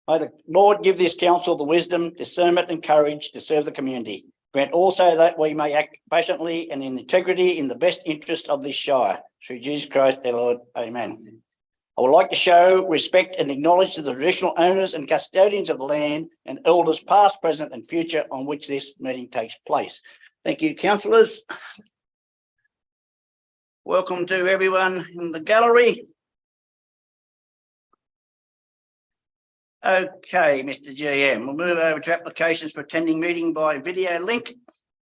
May the Lord give this council the wisdom, discernment and courage to serve the community. Grant also that we may act patiently and in integrity in the best interest of this shire. Through Jesus Christ our Lord. Amen. I would like to show respect and acknowledge to the traditional owners and custodians of the land and elders past, present and future on which this meeting takes place. Thank you, councillors. Welcome to everyone in the gallery. Okay, Mr. GM, we'll move over to applications for attending meeting by video link.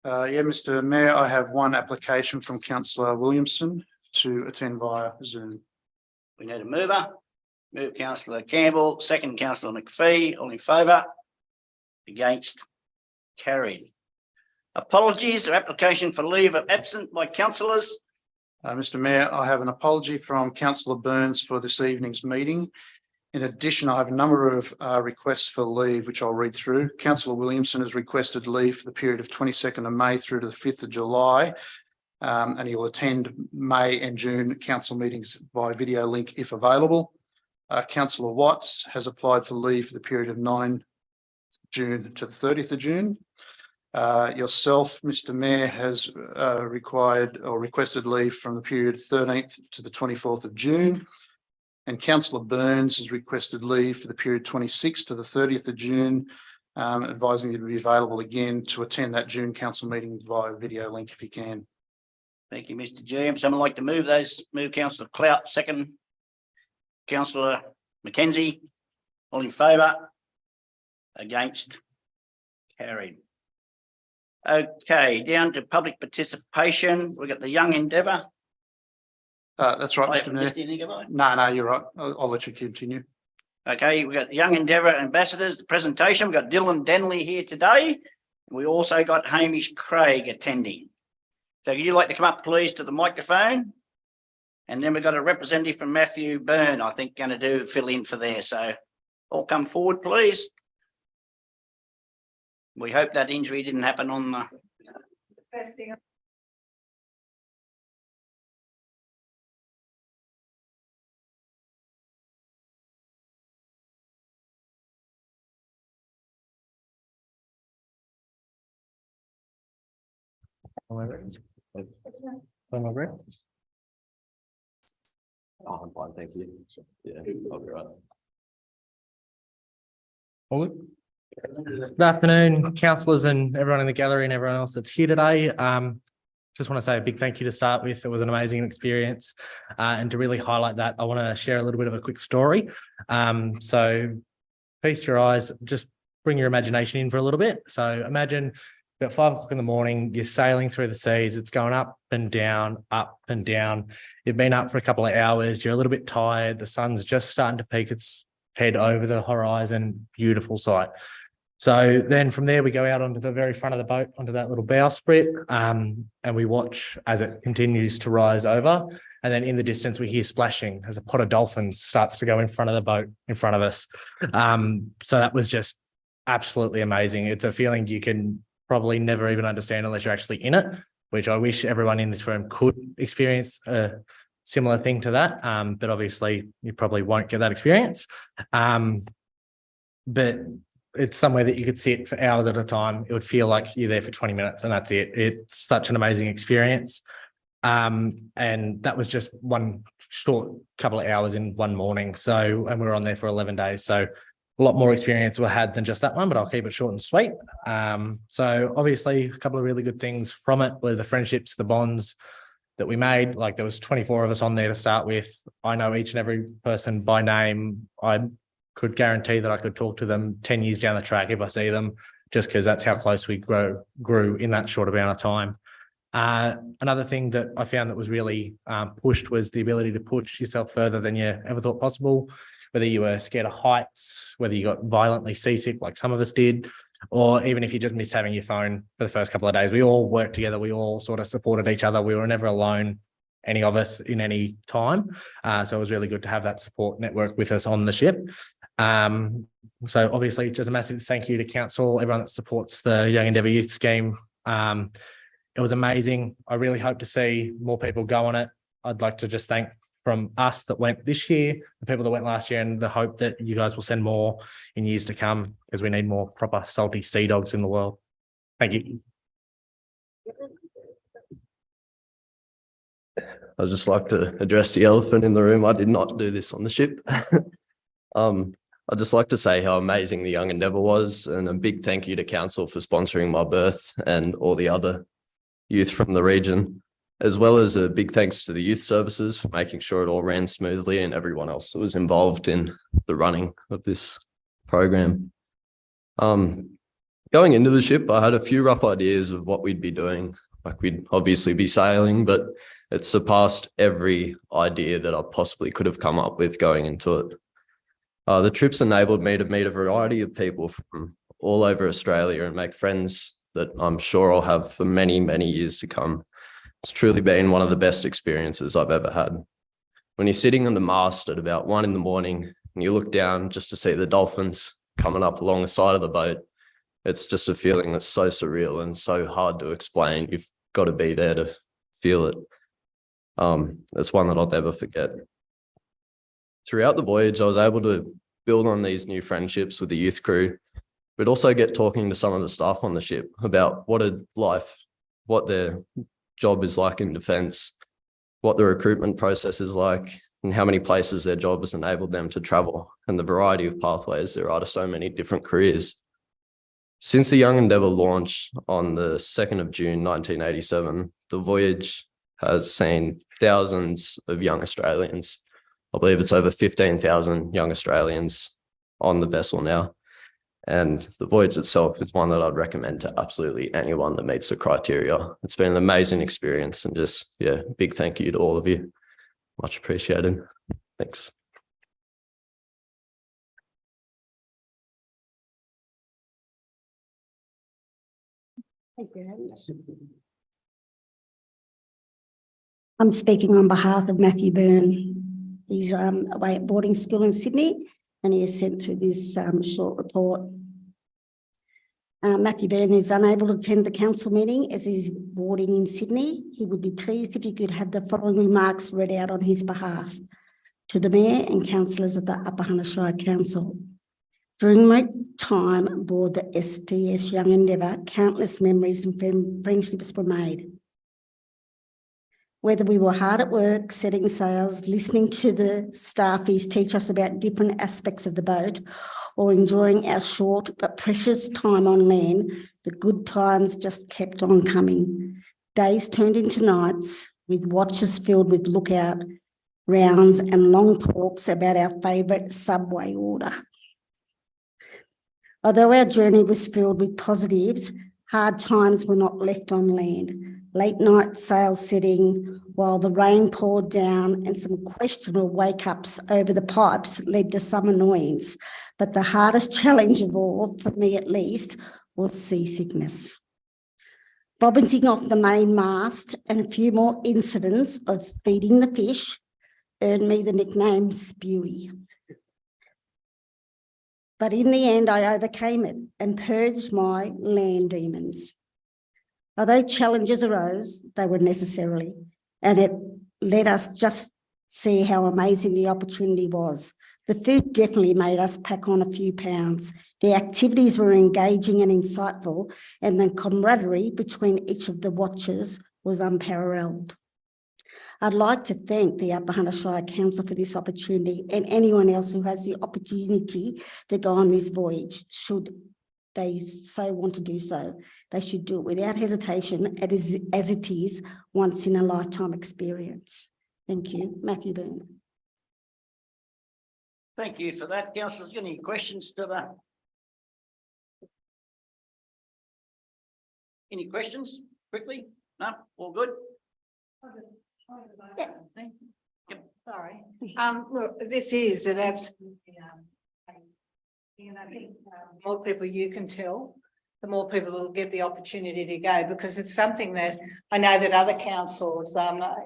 Yeah, Mr. Mayor, I have one application from Councillor Williamson to attend via Zoom. We need a mover. Move Councillor Campbell, second Councillor McPhee. All in favour? Against? Carried. Apologies or application for leave of absence by councillors. Mr. Mayor, I have an apology from Councillor Burns for this evening's meeting. In addition, I have a number of requests for leave, which I'll read through. Councillor Williamson has requested leave for the period of 22nd of May through to the 5th of July. And he will attend May and June council meetings by video link if available. Councillor Watts has applied for leave for the period of 9 June to the 30th of June. Yourself, Mr. Mayor, has required or requested leave from the period 13th to the 24th of June. And Councillor Burns has requested leave for the period 26th to the 30th of June, advising you to be available again to attend that June council meeting via video link if you can. Thank you, Mr. GM. Someone like to move those? Move Councillor Clout, second. Councillor Mackenzie. All in favour? Against? Carried. Okay, down to public participation. We've got the Young Endeavour. That's right, Mr. Mayor. No, you're right. I'll let you continue. Okay, we've got the Young Endeavour ambassadors, the presentation. We've got Dylan Denley here today. We also got Hamish Craig attending. So would you like to come up, please, to the microphone? And then we've got a representative from Matthew Byrne, I think, going to fill in for there. So all come forward, please. We hope that injury didn't happen on the first thing. Am I ready? Am I ready? Oh, I'm fine, thank you. Yeah, I'll be right. All good? Good afternoon, councillors and everyone in the gallery and everyone else that's here today. Just want to say a big thank you to start with. It was an amazing experience. And to really highlight that, I want to share a little bit of a quick story. So feast your eyes, just bring your imagination in for a little bit. So imagine at 5 o'clock in the morning, you're sailing through the seas. It's going up and down, up and down. You've been up for a couple of hours. You're a little bit tired. The sun's just starting to peek its head over the horizon. Beautiful sight. So then from there, we go out onto the very front of the boat, onto that little bowsprit, and we watch as it continues to rise over. And then in the distance, we hear splashing as a pot of dolphins starts to go in front of the boat in front of us. So that was just absolutely amazing. It's a feeling you can probably never even understand unless you're actually in it, which I wish everyone in this room could experience a similar thing to that. But obviously you probably won't get that experience. But it's somewhere that you could sit for hours at a time. It would feel like you're there for 20 minutes and that's it. It's such an amazing experience. And that was just one short couple of hours in one morning. So, and we were on there for 11 days. So a lot more experience we had than just that one, but I'll keep it short and sweet. So obviously a couple of really good things from it were the friendships, the bonds that we made. Like there was 24 of us on there to start with. I know each and every person by name. I could guarantee that I could talk to them 10 years down the track if I see them, just because that's how close we grew in that short amount of time. Another thing that I found that was really pushed was the ability to push yourself further than you ever thought possible. Whether you were scared of heights, whether you got violently seasick like some of us did, or even if you just missed having your phone for the first couple of days, we all worked together. We all sort of supported each other. We were never alone, any of us, in any time. So it was really good to have that support network with us on the ship. So obviously just a massive thank you to council, everyone that supports the Young Endeavour Youth Scheme. It was amazing. I really hope to see more people go on it. I'd like to just thank from us that went this year, the people that went last year, and the hope that you guys will send more in years to come because we need more proper salty sea dogs in the world. Thank you. I'd just like to address the elephant in the room. I did not do this on the ship. I'd just like to say how amazing the Young Endeavour was, and a big thank you to council for sponsoring my berth and all the other youth from the region, as well as a big thanks to the youth services for making sure it all ran smoothly, and everyone else that was involved in the running of this program. Going into the ship, I had a few rough ideas of what we'd be doing. Like, we'd obviously be sailing, but it surpassed every idea that I possibly could have come up with going into it. The trips enabled me to meet a variety of people from all over Australia and make friends that I'm sure I'll have for many, many years to come. It's truly been one of the best experiences I've ever had. When you're sitting on the mast at about 1 a.m. and you look down just to see the dolphins coming up along the side of the boat, it's just a feeling that's so surreal and so hard to explain. You've got to be there to feel it. It's one that I'll never forget. Throughout the voyage, I was able to build on these new friendships with the youth crew, but also get talking to some of the staff on the ship about what their job is like in defence, what the recruitment process is like, and how many places their job has enabled them to travel, and the variety of pathways there are to so many different careers. Since the Young Endeavour launch on the 2nd of June, 1987, the voyage has seen thousands of young Australians. I believe it's over 15,000 young Australians on the vessel now. And the voyage itself is one that I'd recommend to absolutely anyone that meets the criteria. It's been an amazing experience, and just, yeah, big thank you to all of you. Much appreciated. Thanks. Thank you. I'm speaking on behalf of Matthew Byrne. He's away at boarding school in Sydney, and he has sent through this short report. Matthew Byrne is unable to attend the council meeting as he's boarding in Sydney. He would be pleased if you could have the following remarks read out on his behalf to the Mayor and councillors of the Upper Hunter Shire Council. During my time aboard the STS Young Endeavour, countless memories and friendships were made. Whether we were hard at work, setting sails, listening to the staffies teach us about different aspects of the boat, or enjoying our short but precious time on land, the good times just kept on coming. Days turned into nights, with watches filled with lookout rounds and long talks about our favourite subway order. Although our journey was filled with positives, hard times were not left on land. Late night sail setting while the rain poured down and some questionable wake-ups over the pipes led to some annoyance. But the hardest challenge of all, for me at least, was seasickness. Vomiting off the main mast and a few more incidents of feeding the fish earned me the nickname Spewy. But in the end, I overcame it and purged my land demons. Although challenges arose, they were necessary, and it let us just see how amazing the opportunity was. The food definitely made us pack on a few pounds. The activities were engaging and insightful, and the camaraderie between each of the watchers was unparalleled. I'd like to thank the Upper Hunter Shire Council for this opportunity, and anyone else who has the opportunity to go on this voyage, should they so want to do so. They should do it without hesitation, as it is once in a lifetime experience. Thank you. Matthew Byrne. Thank you for that. Councillors, got any questions to that? Any questions quickly? No, all good? Yeah. Yep. Sorry. Look, this is an absolutely, I think the more people you can tell, the more people will get the opportunity to go, because it's something that I know that other councils,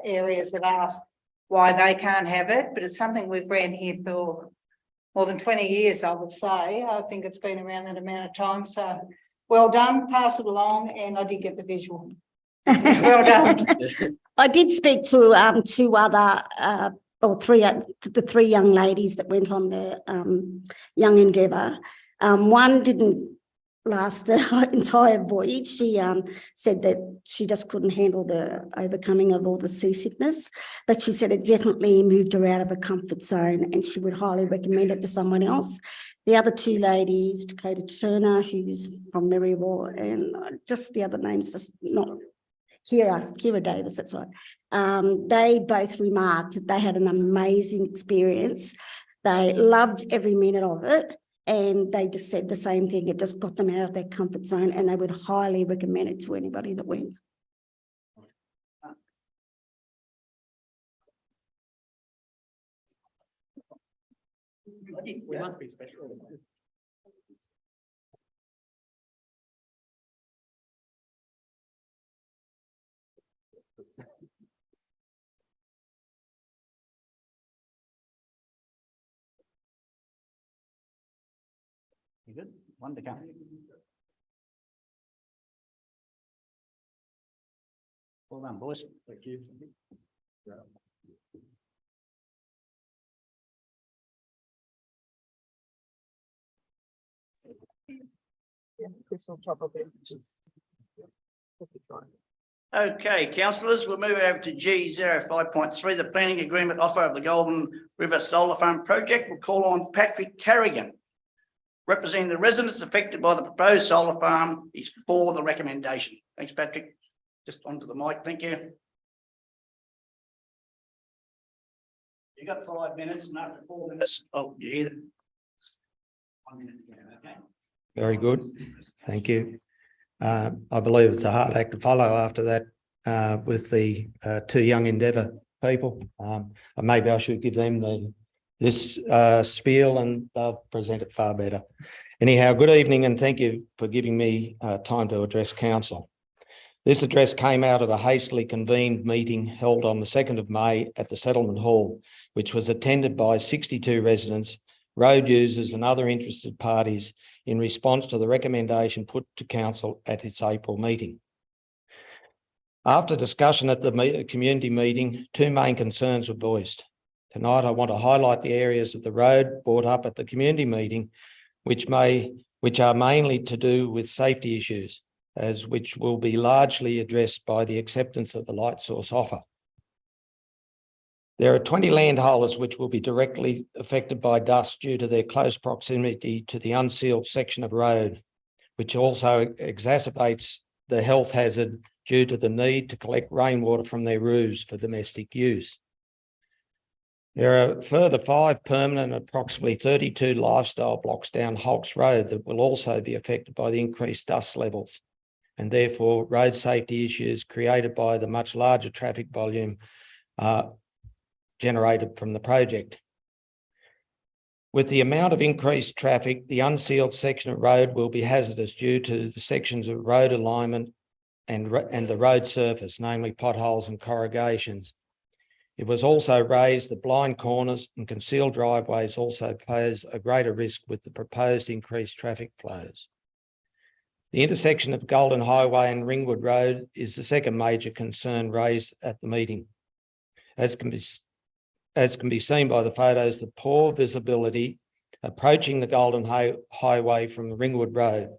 areas have asked why they can't have it, but it's something we've ran here for more than 20 years, I would say. I think it's been around that amount of time. So well done, pass it along, and I did get the visual. Well done. I did speak to two other or the three young ladies that went on the Young Endeavour. One didn't last the entire voyage. She said that she just couldn't handle the overcoming of all the seasickness, but she said it definitely moved her out of her comfort zone and she would highly recommend it to someone else. The other two ladies, Dakota Turner, who's from Merriwell, and just the other names, just not Kira Davis, that's right. They both remarked that they had an amazing experience. They loved every minute of it. And they just said the same thing. It just got them out of their comfort zone and they would highly recommend it to anybody that went. We must be special. You good? One to come. Well done, boys. Thank you. Okay, councillors, we'll move over to G05.3, the planning agreement offer of the Golden River Solar Farm project. We'll call on Patrick Carrigan, representing the residents affected by the proposed solar farm, is for the recommendation. Thanks, Patrick. Just onto the mic, thank you. You got 5 minutes, and after 4 minutes, oh, you hear them. 1 minute, okay. Very good. Thank you. I believe it's a hard act to follow after that with the two Young Endeavour people. Maybe I should give them this spiel and they'll present it far better. Anyhow, good evening and thank you for giving me time to address council. This address came out of a hastily convened meeting held on the 2nd of May at the Settlement Hall, which was attended by 62 residents, road users and other interested parties in response to the recommendation put to council at its April meeting. After discussion at the community meeting, two main concerns were voiced. Tonight, I want to highlight the areas of the road brought up at the community meeting, which are mainly to do with safety issues, which will be largely addressed by the acceptance of the Lightsource offer. There are 20 landholders which will be directly affected by dust due to their close proximity to the unsealed section of road, which also exacerbates the health hazard due to the need to collect rainwater from their roofs for domestic use. There are further 5 permanent, approximately 32 lifestyle blocks down Holks Road that will also be affected by the increased dust levels and therefore road safety issues created by the much larger traffic volume generated from the project. With the amount of increased traffic, the unsealed section of road will be hazardous due to the sections of road alignment and the road surface, namely potholes and corrugations. It was also raised that blind corners and concealed driveways also pose a greater risk with the proposed increased traffic flows. The intersection of Golden Highway and Ringwood Road is the second major concern raised at the meeting. As can be seen by the photos, the poor visibility approaching the Golden Highway from the Ringwood Road.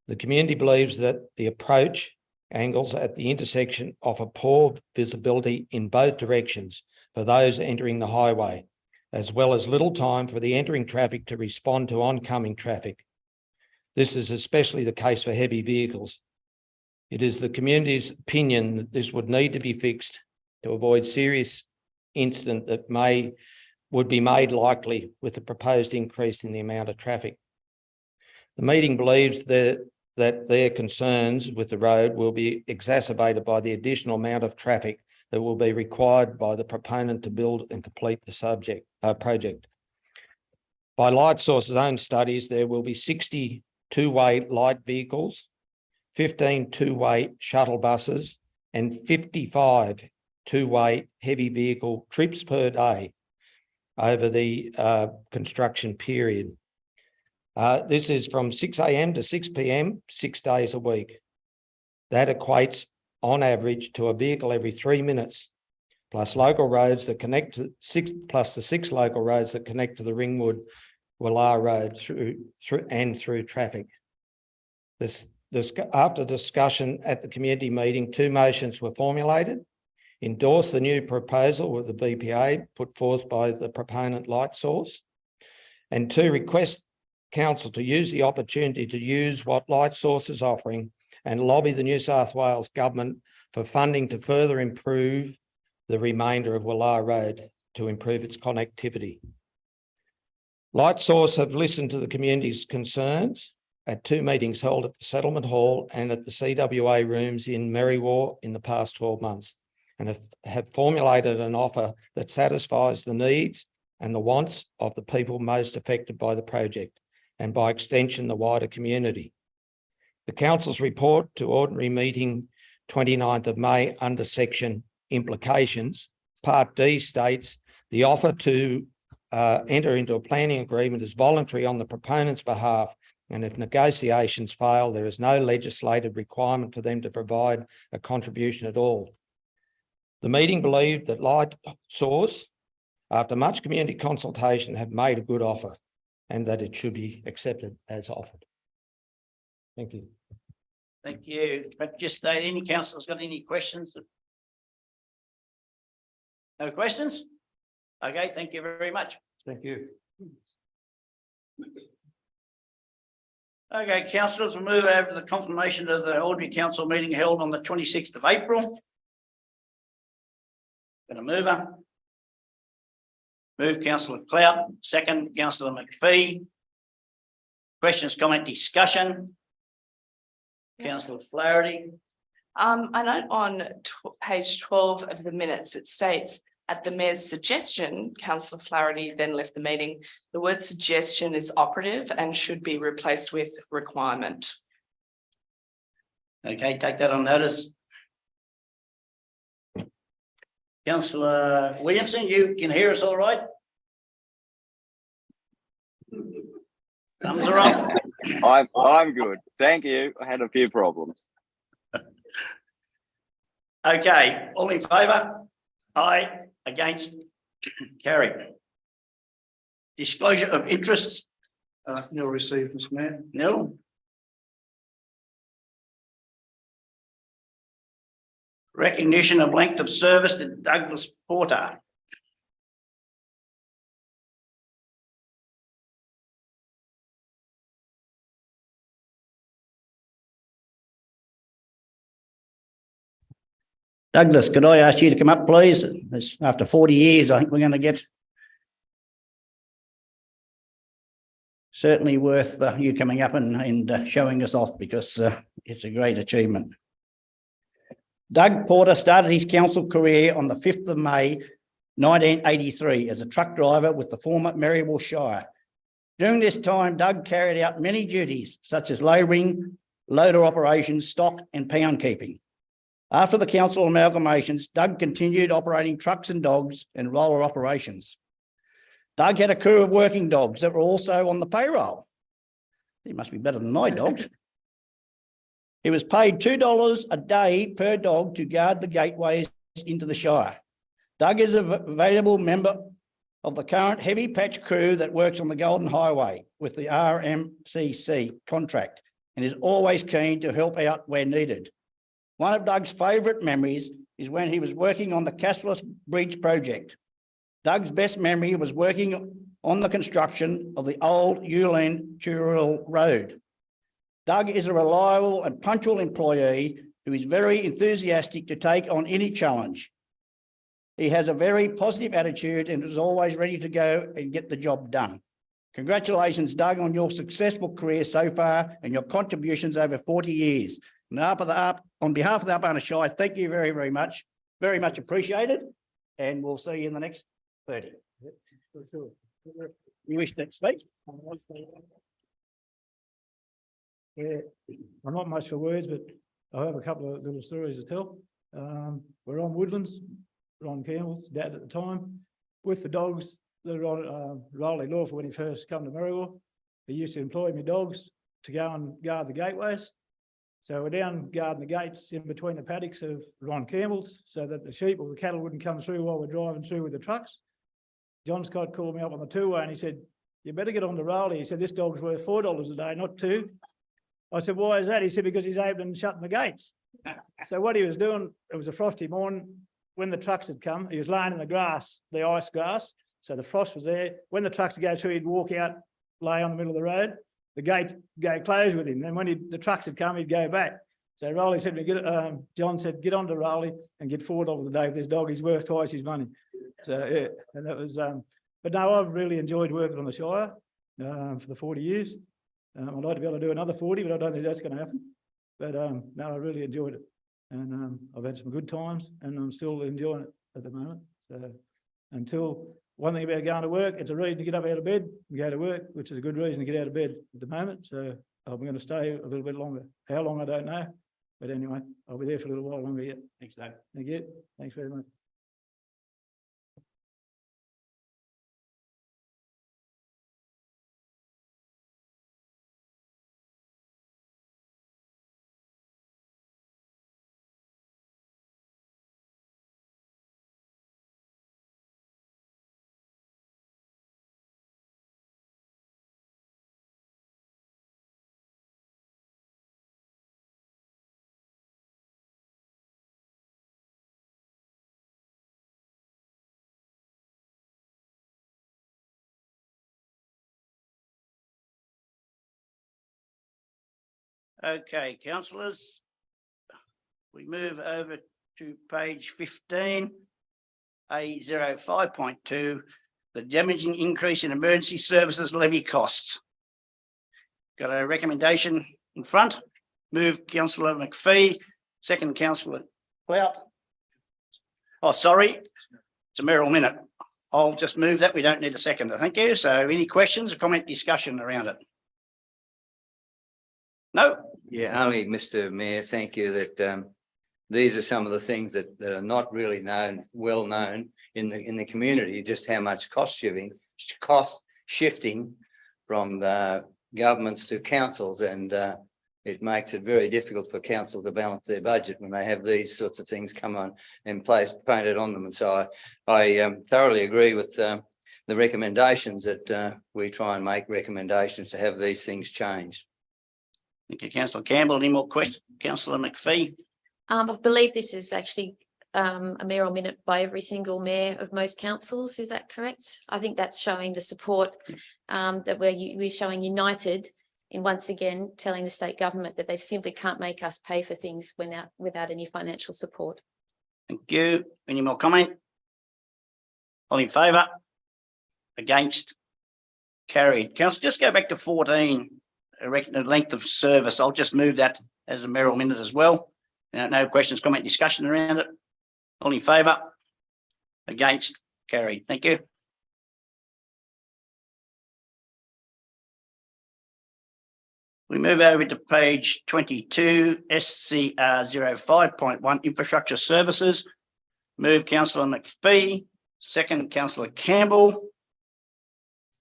The community believes that the approach angles at the intersection offer poor visibility in both directions for those entering the highway, as well as little time for the entering traffic to respond to oncoming traffic. This is especially the case for heavy vehicles. It is the community's opinion that this would need to be fixed to avoid serious incident that would be made likely with the proposed increase in the amount of traffic. The meeting believes that their concerns with the road will be exacerbated by the additional amount of traffic that will be required by the proponent to build and complete the project. By Lightsource's own studies, there will be 60 two-way light vehicles, 15 two-way shuttle buses, and 55 two-way heavy vehicle trips per day over the construction period. This is from 6 a.m. to 6 p.m, 6 days a week. That equates on average to a vehicle every 3 minutes plus local roads that connect to the 6 local roads that connect to the Ringwood Willar Road through traffic. After discussion at the community meeting, 2 motions were formulated. Endorse the new proposal with the VPA put forth by the proponent Lightsource, and 2, request council to use the opportunity to use what Lightsource is offering and lobby the New South Wales government for funding to further improve the remainder of Willar Road to improve its connectivity. Lightsource have listened to the community's concerns at 2 meetings held at the Settlement Hall and at the CWA rooms in Merriwa in the past 12 months, and have formulated an offer that satisfies the needs and the wants of the people most affected by the project, and by extension, the wider community. The council's report to ordinary meeting 29th of May under section implications, part D states the offer to enter into a planning agreement is voluntary on the proponent's behalf, and if negotiations fail, there is no legislative requirement for them to provide a contribution at all. The meeting believed that Lightsource, after much community consultation, have made a good offer and that it should be accepted as offered. Thank you. Thank you. But just any councillors got any questions? No questions? Okay, thank you very much. Thank you. Okay, councillors, we'll move over to the confirmation of the ordinary council meeting held on the 26th of April. Got a mover? Move councillor Clout, second councillor McPhee. Questions, comment, discussion? Councillor Flaherty. I note on page 12 of the minutes, it states, at the mayor's suggestion, councillor Flaherty then left the meeting. The word suggestion is operative and should be replaced with requirement. Okay, take that on notice. Councillor Williamson, you can hear us all right? Thumbs are up. I'm good. Thank you. I had a few problems. Okay, all in favour? Aye, against, carried. Disclosure of interests, Nil received, Mr. Mayor. nil. Recognition of length of service to Douglas Porter. Douglas, could I ask you to come up, please? This, after 40 years, I think we're going to get certainly worth you coming up and showing us off, because it's a great achievement. Doug Porter started his council career on the 5th of May, 1983 as a truck driver with the former Merriwa Shire. During this time, Doug carried out many duties such as labouring, loader operations, stock and pound keeping. After the council amalgamations, Doug continued operating trucks and dogs and roller operations. Doug had a crew of working dogs that were also on the payroll. He must be better than my dogs. He was paid $2 a day per dog to guard the gateways into the Shire. Doug is a valuable member of the current heavy patch crew that works on the Golden Highway with the RMCC contract and is always keen to help out where needed. One of Doug's favourite memories is when he was working on the Cassilis Bridge project. Doug's best memory was working on the construction of the old Ulan-Turil Road. Doug is a reliable and punctual employee who is very enthusiastic to take on any challenge. He has a very positive attitude and is always ready to go and get the job done. Congratulations, Doug, on your successful career so far and your contributions over 40 years. On behalf of the Upper Shire, thank you very, very much appreciated, and we'll see you in the next 30. You wish to speak? Yeah, I'm not much for words, but I have a couple of little stories to tell. We're on Woodlands, Ron Campbell's dad at the time, with the dogs that are on Riley Lawful when he first come to Merriwa. He used to employ me dogs to go and guard the gateways. So we're down guarding the gates in between the paddocks of Ron Campbell's so that the sheep or the cattle wouldn't come through while we're driving through with the trucks. John Scott called me up on the two-way and he said, "You better get on the Rowley." He said, "This dog's worth $4 a day, not $2." I said, "Why is that?" He said, "Because he's opening and shutting the gates." So what he was doing, it was a frosty morning when the trucks had come, he was laying in the grass, the ice grass. So the frost was there. When the trucks would go through, he'd walk out, lay on the middle of the road. The gates go close with him. Then when the trucks had come, he'd go back. So Rowley said, John said, "Get on to Rowley and get $4 a day for this dog. He's worth twice his money." So yeah, and that was, but no, I've really enjoyed working on the Shire for the 40 years. I'd like to be able to do another 40, but I don't think that's going to happen. But no, I really enjoyed it. And I've had some good times and I'm still enjoying it at the moment. So until one thing about going to work, it's a reason to get up out of bed and go to work, which is a good reason to get out of bed at the moment. So I'm going to stay a little bit longer. How long, I don't know. But anyway, I'll be there for a little while longer yet. Thanks, Dave. Thank you. Thanks very much. Okay, councillors. We move over to page 15, A05.2, the damaging increase in emergency services levy costs. Got a recommendation in front. Move councillor McPhee, second councillor Clout. Oh, sorry, it's a Merrill minute. I'll just move that. We don't need a second. Thank you. So any questions or comment, discussion around it? No? Yeah, only, Mr. Mayor, thank you, that these are some of the things that are not really well known in the community, just how much cost shifting from the governments to councils, and it makes it very difficult for council to balance their budget when they have these sorts of things come on in place, painted on them. And so I thoroughly agree with the recommendations that we try and make recommendations to have these things changed. Thank you, councillor Campbell. Any more questions? Councillor McPhee? I believe this is actually a mayoral minute by every single mayor of most councils. Is that correct? I think that's showing the support that we're showing united in once again telling the state government that they simply can't make us pay for things without any financial support. Thank you. Any more comment? All in favour? Against? Carried. Council, just go back to 14. The length of service. I'll just move that as a Merrill minute as well. No questions, comment, discussion around it. All in favour? Against? Carried. Thank you. We move over to page 22, SCR 05.1, infrastructure services. Move councillor McPhee, second councillor Campbell.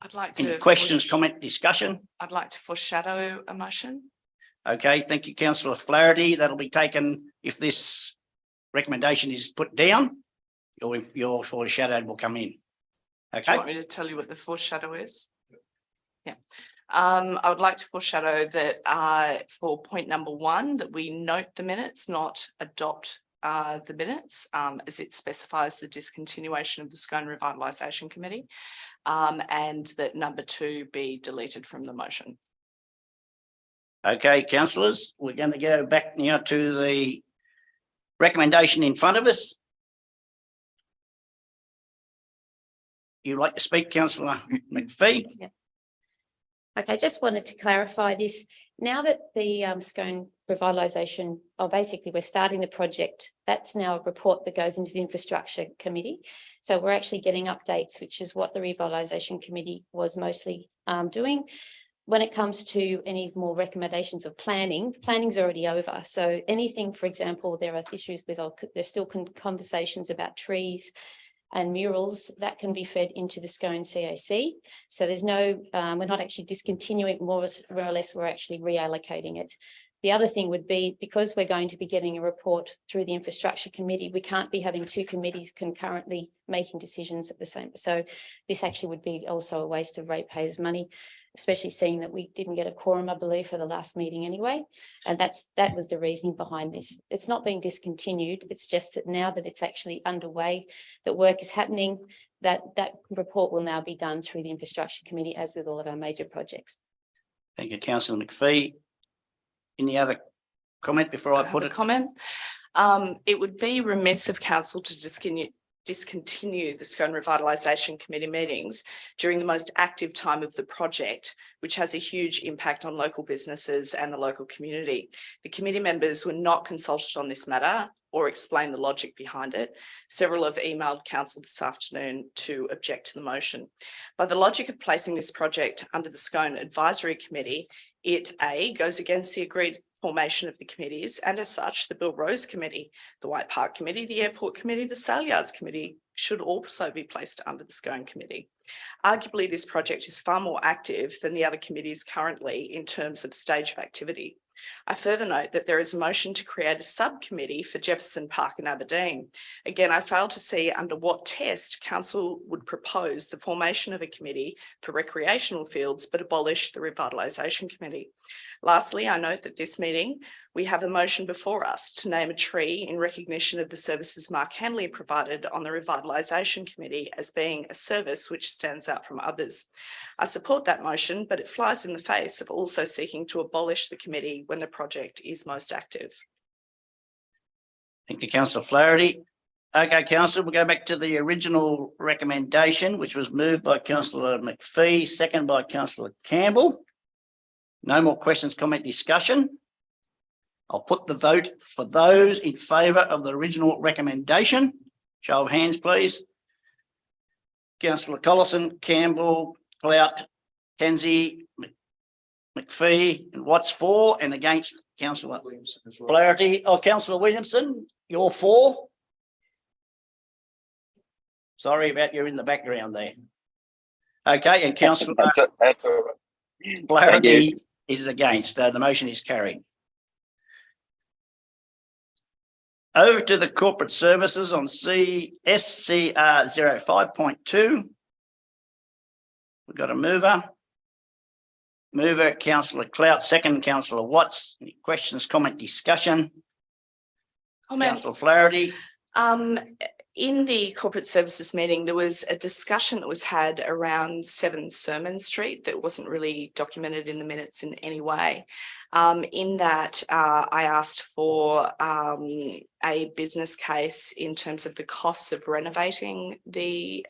I'd like to. Any questions, comment, discussion? I'd like to foreshadow a motion. Okay, thank you, councillor Flaherty. That'll be taken if this recommendation is put down. Your foreshadowed will come in. Do you Okay, want me to tell you what the foreshadow is? Yeah. I would like to foreshadow that for point number 1, that we note the minutes, not adopt the minutes, as it specifies the discontinuation of the Scone Revitalisation Committee, and that number 2 be deleted from the motion. okay, councillors, we're going to go back now to the recommendation in front of us. You'd like to speak, councillor McPhee? Yeah. Okay, just wanted to clarify this. Now that the Scone Revitalisation, basically we're starting the project, that's now a report that goes into the Infrastructure Committee. So we're actually getting updates, which is what the Revitalisation Committee was mostly doing. When it comes to any more recommendations of planning, planning's already over. So anything, for example, there are issues with, there's still conversations about trees and murals that can be fed into the Scone CAC. So there's no, we're not actually discontinuing, more or less, we're actually reallocating it. The other thing would be, because we're going to be getting a report through the infrastructure committee, we can't be having two committees concurrently making decisions at the same. So this actually would be also a waste of ratepayers' money, especially seeing that we didn't get a quorum, I believe, for the last meeting anyway. And that was the reasoning behind this. It's not being discontinued. It's just that now that it's actually underway, that work is happening, that report will now be done through the infrastructure committee, as with all of our major projects. Thank you, councillor McPhee. Any other comment before I put it? Comment. It would be remiss of council to discontinue the Scone Revitalisation Committee meetings during the most active time of the project, which has a huge impact on local businesses and the local community. The committee members were not consulted on this matter or explained the logic behind it. Several have emailed council this afternoon to object to the motion. By the logic of placing this project under the Scone Advisory Committee, it goes against the agreed formation of the committees, and as such, the Bill Rose Committee, the White Park Committee, the Airport Committee, the Sale Yards Committee should also be placed under the Scone Committee. Arguably, this project is far more active than the other committees currently in terms of stage of activity. I further note that there is a motion to create a subcommittee for Jefferson Park and Aberdeen. Again, I fail to see under what test council would propose the formation of a committee for recreational fields, but abolish the Revitalisation Committee. Lastly, I note that this meeting, we have a motion before us to name a tree in recognition of the services Mark Hanley provided on the Revitalisation Committee as being a service which stands out from others. I support that motion, but it flies in the face of also seeking to abolish the committee when the project is most active. Thank you, councillor Flaherty. Okay, councillor, we'll go back to the original recommendation, which was moved by councillor McPhee, second by councillor Campbell. No more questions, comment, discussion. I'll put the vote for those in favour of the original recommendation. Show of hands, please. Councillor Collison, Campbell, Clout, Kenzie, McPhee, and Watts for, and against councillor Flaherty. Oh, councillor Williamson, you're for. Sorry about you in the background there. Okay, and councillor That's all right. Flaherty is against. The motion is carried. Over to the corporate services on SCR 05.2. We've got a mover. Mover, councillor Clout, second, councillor Watts. Any questions, comment, discussion? Councillor Flaherty. In the corporate services meeting, there was a discussion that was had around 7 Sermon Street that wasn't really documented in the minutes in any way. In that, I asked for a business case in terms of the costs of renovating the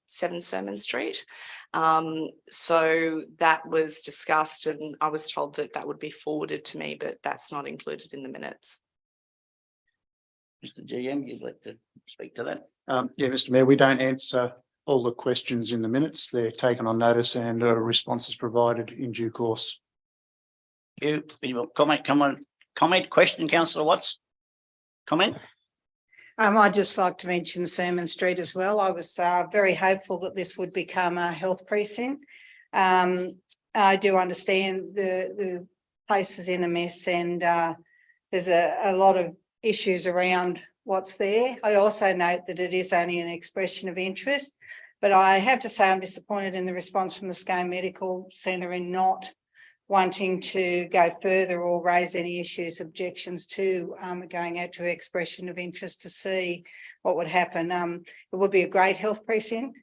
7 Sermon Street. So that was discussed, and I was told that that would be forwarded to me, but that's not included in the minutes. Mr. GM, you'd like to speak to that? Yeah, Mr. Mayor, we don't answer all the questions in the minutes. They're taken on notice and a response is provided in due course. You, comment, question, councillor Watts? Comment? I'd just like to mention Sermon Street as well. I was very hopeful that this would become a health precinct. I do understand the place is in a mess, and there's a lot of issues around what's there. I also note that it is only an expression of interest, but I have to say I'm disappointed in the response from the Scone Medical Centre in not wanting to go further or raise any issues, objections to going out to expression of interest to see what would happen. It would be a great health precinct,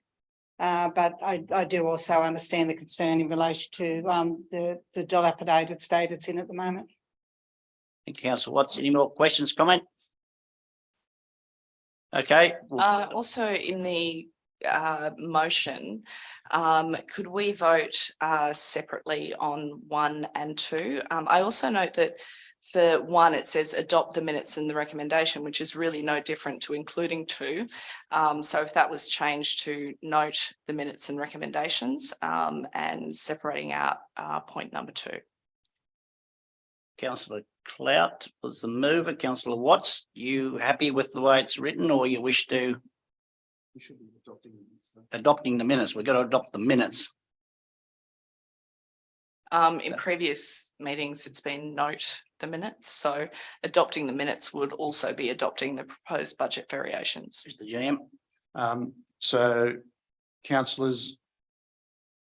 but I do also understand the concern in relation to the dilapidated state it's in at the moment. Thank you, councillor Watts. Any more questions, comment? Okay. Also in the motion, could we vote separately on 1 and 2? I also note that for 1, it says adopt the minutes and the recommendation, which is really no different to including 2. So if that was changed to note the minutes and recommendations and separating out point number 2. Councillor Clout was the mover. Councillor Watts, you happy with the way it's written, or you wish to? We should be adopting the minutes. Adopting the minutes. We've got to adopt the minutes. In previous meetings, it's been note the minutes, so adopting the minutes would also be adopting the proposed budget variations. Mr. GM. So councillors,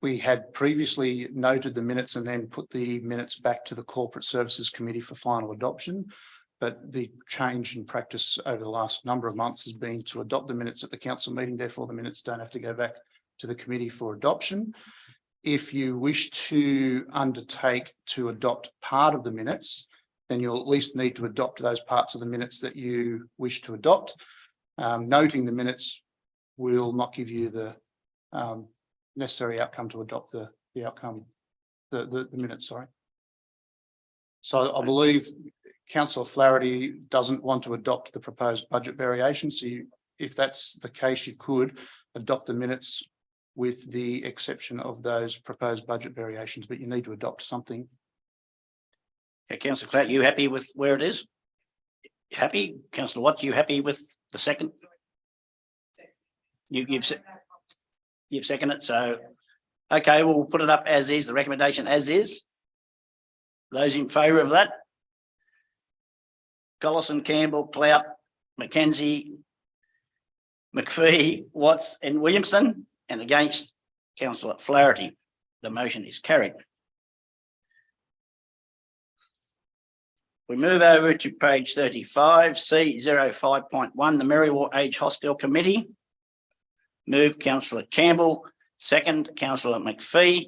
we had previously noted the minutes and then put the minutes back to the Corporate Services Committee for final adoption. But the change in practice over the last number of months has been to adopt the minutes at the council meeting. Therefore, the minutes don't have to go back to the committee for adoption. If you wish to undertake to adopt part of the minutes, then you'll at least need to adopt those parts of the minutes that you wish to adopt. Noting the minutes will not give you the necessary outcome to adopt the minutes, sorry. So I believe Councillor Flaherty doesn't want to adopt the proposed budget variation. So if that's the case, you could adopt the minutes with the exception of those proposed budget variations, but you need to adopt something. Okay, Councillor Clout, you happy with where it is? You happy? Councillor Watts, you happy with the second? You've seconded it, so okay, we'll put it up as is, the recommendation as is. Those in favour of that? Collison, Campbell, Clout, Mackenzie, McPhee, Watts and Williamson, and against Councillor Flaherty. The motion is carried. We move over to page 35, C05.1, the Merriwa Age Hostel Committee. Move Councillor Campbell, second Councillor McPhee.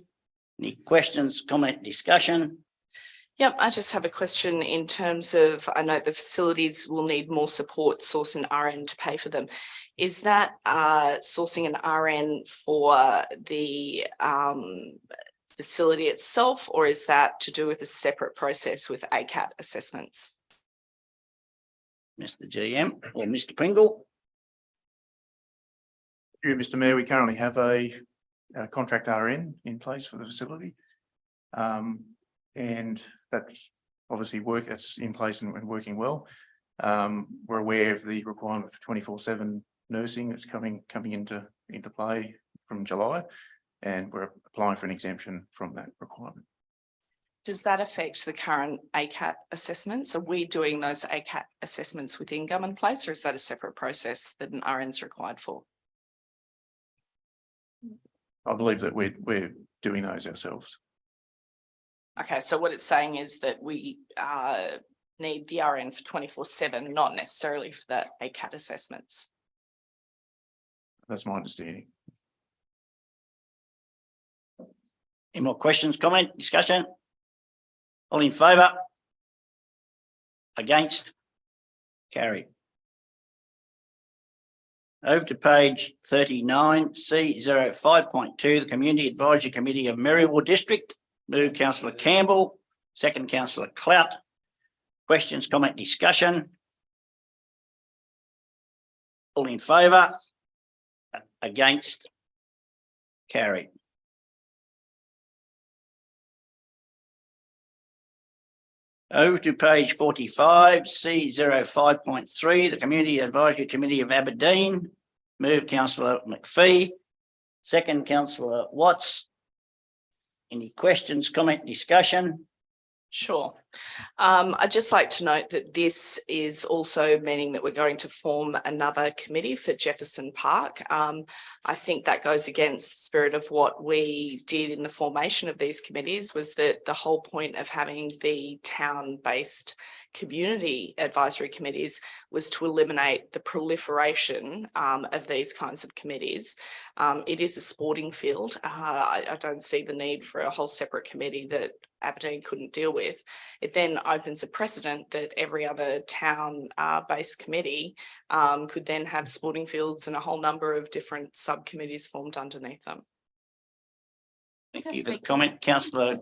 Any questions, comment, discussion? Yep, I just have a question in terms of, I know the facilities will need more support sourcing RN to pay for them. Is that sourcing an RN for the facility itself, or is that to do with a separate process with ACAT assessments? Mr. GM or Mr. Pringle? Mr. Mayor, we currently have a contract RN in place for the facility. And that's obviously that's in place and working well. We're aware of the requirement for 24/7 nursing that's coming into play from July, and we're applying for an exemption from that requirement. Does that affect the current ACAT assessments? Are we doing those ACAT assessments within Government Place, or is that a separate process that an RN is required for? I believe that we're doing those ourselves. Okay, so what it's saying is that we need the RN for 24/7, not necessarily for the ACAT assessments. That's my understanding. Any more questions, comment, discussion? All in favour? Against? Carried. Over to page 39, C05.2, the Community Advisory Committee of Merriwa District. Move Councillor Campbell, second Councillor Clout. Questions, comment, discussion? All in favour? Against? Carried. Over to page 45, C05.3, the Community Advisory Committee of Aberdeen. Move Councillor McPhee, second Councillor Watts. Any questions, comment, discussion? Sure. I'd just like to note that this is also meaning that we're going to form another committee for Jefferson Park. I think that goes against the spirit of what we did in the formation of these committees, was that the whole point of having the town-based community advisory committees was to eliminate the proliferation of these kinds of committees. It is a sporting field. I don't see the need for a whole separate committee that Aberdeen couldn't deal with. It then opens a precedent that every other town based committee could then have sporting fields and a whole number of different subcommittees formed underneath them. Thank you for the comment, Councillor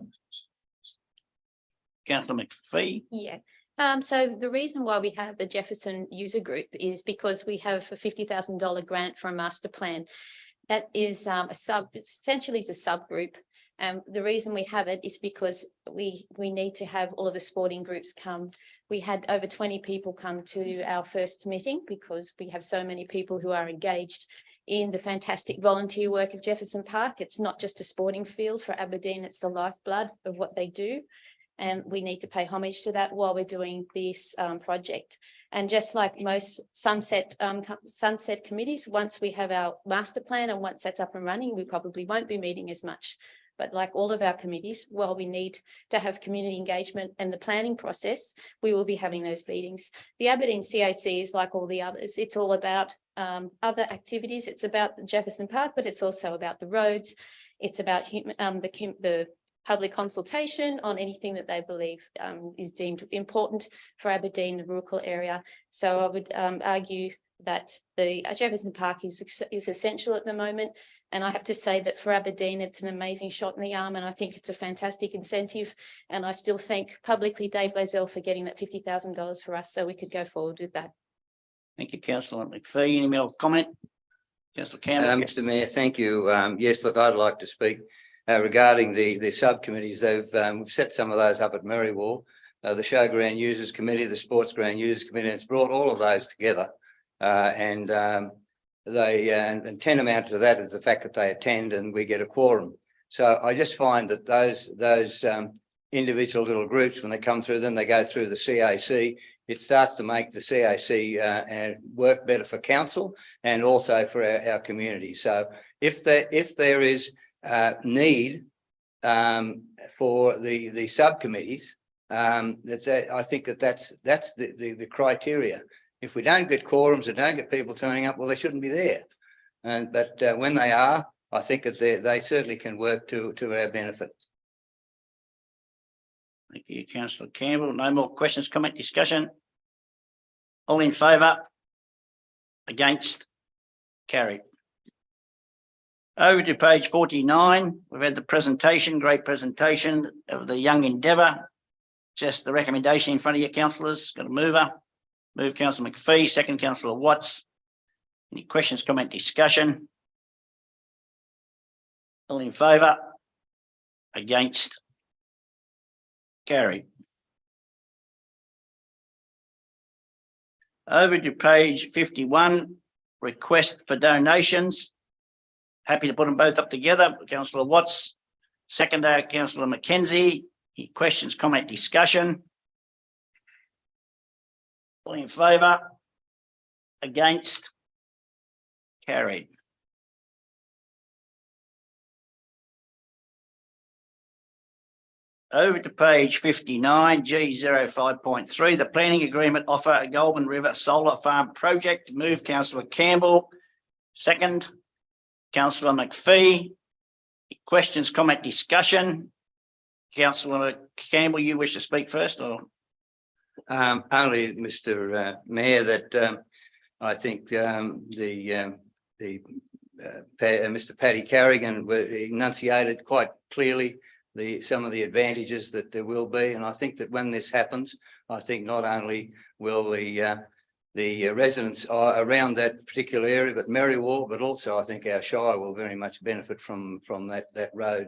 McPhee. Yeah. So the reason why we have a Jefferson user group is because we have a $50,000 grant for a master plan. That is essentially is a subgroup. The reason we have it is because we need to have all of the sporting groups come. We had over 20 people come to our first meeting because we have so many people who are engaged in the fantastic volunteer work of Jefferson Park. It's not just a sporting field for Aberdeen, it's the lifeblood of what they do. And we need to pay homage to that while we're doing this project. And just like most sunset committees, once we have our master plan and once that's up and running, we probably won't be meeting as much. But like all of our committees, while we need to have community engagement and the planning process, we will be having those meetings. The Aberdeen CAC is like all the others. It's all about other activities. It's about the Jefferson Park, but it's also about the roads. It's about the public consultation on anything that they believe is deemed important for Aberdeen, the rural area. So I would argue that the Jefferson Park is essential at the moment. And I have to say that for Aberdeen, it's an amazing shot in the arm, and I think it's a fantastic incentive. And I still thank publicly Dave Blazell for getting that $50,000 for us so we could go forward with that. Thank you, councillor McPhee. Any more comment? Councillor Campbell. Mr. Mayor, thank you. Yes, look, I'd like to speak regarding the subcommittees. We've set some of those up at Merriwall, the Showground Users Committee, the Sports Ground Users Committee. It's brought all of those together, and tantamount to that is the fact that they attend and we get a quorum. So I just find that those individual little groups, when they come through, then they go through the CAC. It starts to make the CAC work better for council and also for our community. So if there is need for the subcommittees, I think that's the criteria. If we don't get quorums and don't get people turning up, well, they shouldn't be there. But when they are, I think that they certainly can work to our benefit. Thank you, councillor Campbell. No more questions, comment, discussion. All in favour? Against? Carried. Over to page 49. We've had the presentation, great presentation of the Young Endeavour. Just the recommendation in front of you, councillors. Got a mover. Move councillor McPhee, second councillor Watts. Any questions, comment, discussion? All in favour? Against? Carried. Over to page 51, request for donations. Happy to put them both up together. Councillor Watts, seconder, councillor McKenzie. Any questions, comment, discussion? All in favour? Against? Carried. Over to page 59, G05.3, the planning agreement offer a Goulburn River Solar Farm project. Move councillor Campbell. Second, councillor McPhee. Questions, comment, discussion? Councillor Campbell, you wish to speak first, or? Only, Mr. Mayor, that I think Mr. Paddy Carrigan enunciated quite clearly some of the advantages that there will be, and I think that when this happens, I think not only will the residents around that particular area, but Merriwall, but also I think our Shire will very much benefit from that road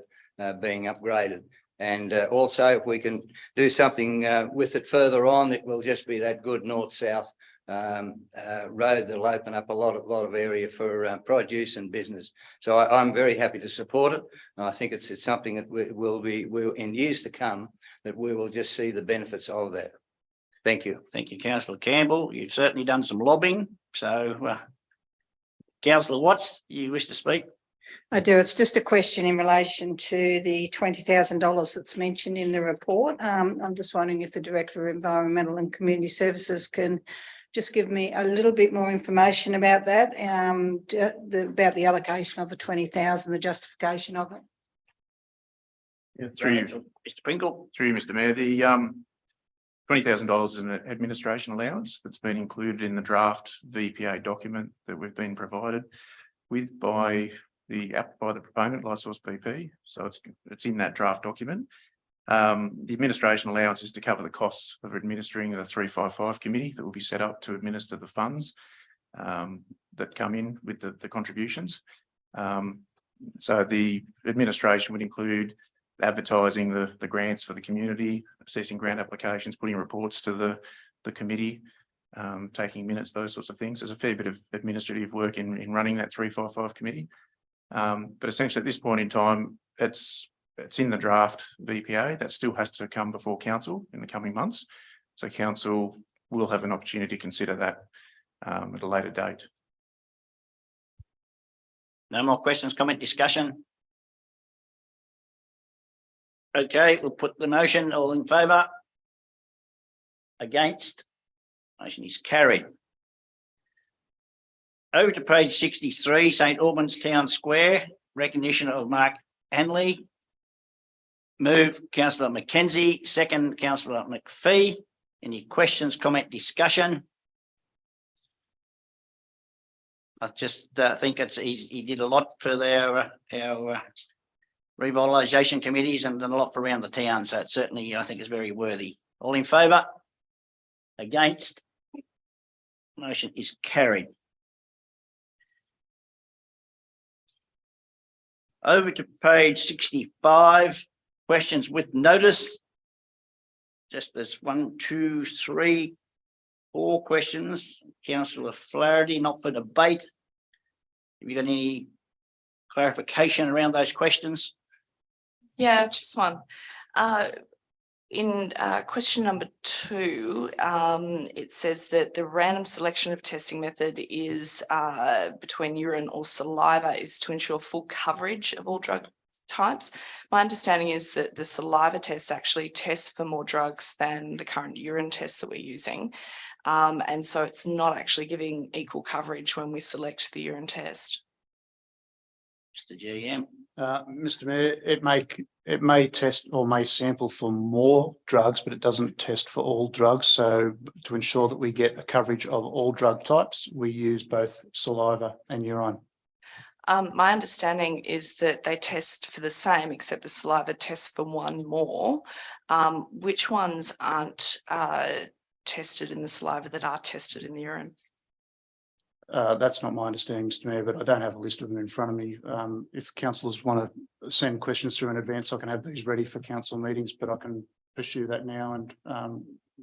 being upgraded. And also, if we can do something with it further on, it will just be that good north-south road that'll open up a lot of area for produce and business. So I'm very happy to support it. And I think it's something that will in years to come, that we will just see the benefits of that. Thank you. Thank you, councillor Campbell. You've certainly done some lobbying. So, councillor Watts, you wish to speak? I do. It's just a question in relation to the $20,000 that's mentioned in the report. I'm just wondering if the Director of Environmental and Community Services can just give me a little bit more information about that, about the allocation of the 20,000, the justification of it. Yeah, through Mr. Pringle. Through Mr. Mayor, the $20,000 is an administration allowance that's been included in the draft VPA document that we've been provided with by the proponent, Lightsource BP. So it's in that draft document. The administration allowance is to cover the costs of administering the 355 committee that will be set up to administer the funds that come in with the contributions. So the administration would include advertising the grants for the community, assessing grant applications, putting reports to the committee, taking minutes, those sorts of things. There's a fair bit of administrative work in running that 355 committee. But essentially at this point in time, it's in the draft VPA that still has to come before council in the coming months. So council will have an opportunity to consider that at a later date. No more questions, comment, discussion? Okay, we'll put the motion. All in favour? Against? Motion is carried. Over to page 63, St Albans Town Square, recognition of Mark Hanley. Move councillor McKenzie, second councillor McPhee. Any questions, comment, discussion? I just think he did a lot for our revitalisation committees and done a lot for around the town. So it certainly, I think, is very worthy. All in favour? Against? Motion is carried. Over to page 65, questions with notice. Just there's 1, 2, 3, 4 questions. Councillor Flaherty, not for debate. Have you got any clarification around those questions? Yeah, just one. In question number 2, it says that the random selection of testing method is between urine or saliva is to ensure full coverage of all drug types. My understanding is that the saliva test actually tests for more drugs than the current urine test that we're using. And so it's not actually giving equal coverage when we select the urine test. Mr. GM. Mr. Mayor, it may test or may sample for more drugs, but it doesn't test for all drugs. So to ensure that we get a coverage of all drug types, we use both saliva and urine. My understanding is that they test for the same, except the saliva tests for one more. Which ones aren't tested in the saliva that are tested in the urine? That's not my understanding, Mr. Mayor, but I don't have a list of them in front of me. If councillors want to send questions through in advance, I can have these ready for council meetings, but I can pursue that now and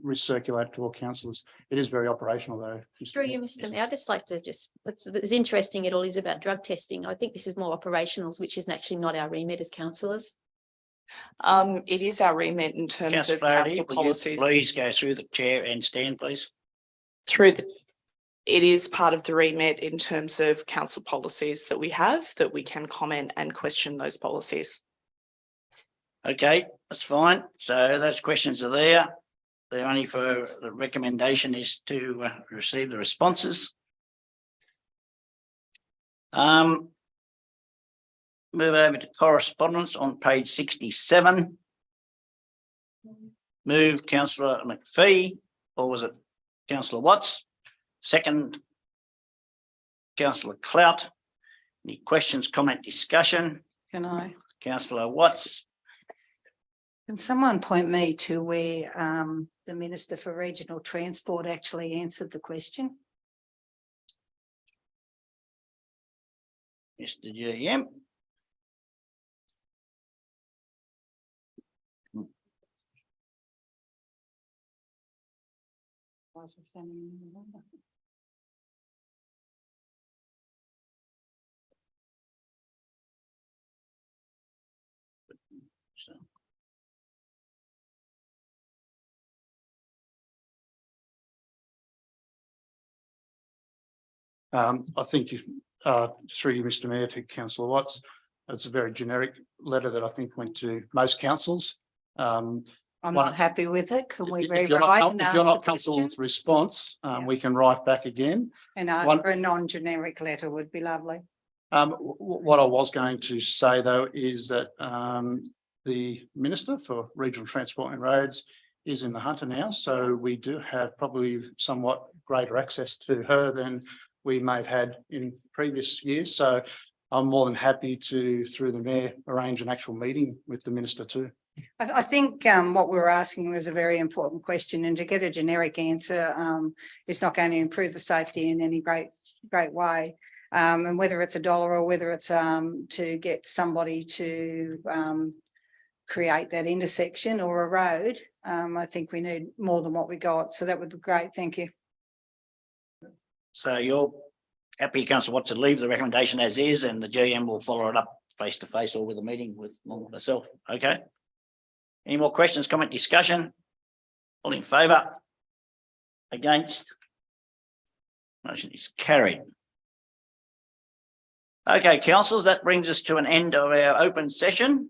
recirculate to all councillors. It is very operational though. Through you, Mr. Mayor, I'd just like to it's interesting it all is about drug testing. I think this is more operationals, which is actually not our remit as councillors. It is our remit in terms Councillor of Flaherty, council will you policies. please go through the chair and stand, please. It is part of the remit in terms of council policies that we have, that we can comment and question those policies. Okay, that's fine. So those questions are there. The only for the recommendation is to receive the responses. Move over to correspondence on page 67. Move councillor McPhee, or was it councillor Watts? Second, councillor Clout. Any questions, comment, discussion? Can I? Councillor Watts. Can someone point me to where the Minister for Regional Transport actually answered the question? Mr. GM. I think through you, Mr. Mayor, to councillor Watts, it's a very generic letter that I think went to most councils. I'm not happy with it. Can we If you're rewrite not, if you're not comfortable with response, we can write back again. and ask for a non-generic letter would be lovely. What I was going to say though is that the Minister for Regional Transport and Roads is in the Hunter now, so we do have probably somewhat greater access to her than we may have had in previous years. So I'm more than happy to, through the Mayor, arrange an actual meeting with the Minister too. I think what we were asking was a very important question, and to get a generic answer is not going to improve the safety in any great way. And whether it's $1 or whether it's to get somebody to create that intersection or a road, I think we need more than what we got. So that would be great. Thank you. So you're happy, councillor Watts, to leave the recommendation as is, and the GM will follow it up face to face or with a meeting with myself, okay? Any more questions, comment, discussion? All in favour? Against? Motion is carried. Okay, councillors, that brings us to an end of our open session.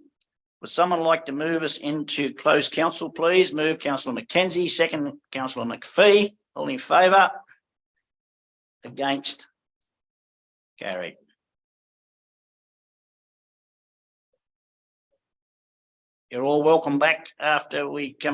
Would someone like to move us into closed council, please? Move councillor Mackenzie, second councillor McPhee. All in favour? Against? Carried. You're all welcome back after we come